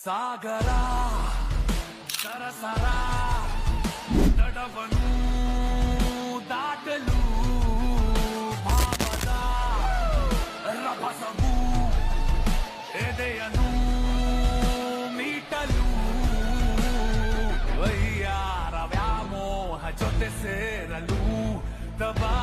ಸಾಗರ ಸರಸರ ತಡವನು ದಾಟಲು ಭಾವದ ರಭಸವು ಎದೆಯನು ಮೀಟಲು ವೈಯಾರ ವ್ಯಾಮೋಹ ಜೊತೆ ಸೇರಲು ದಬಾ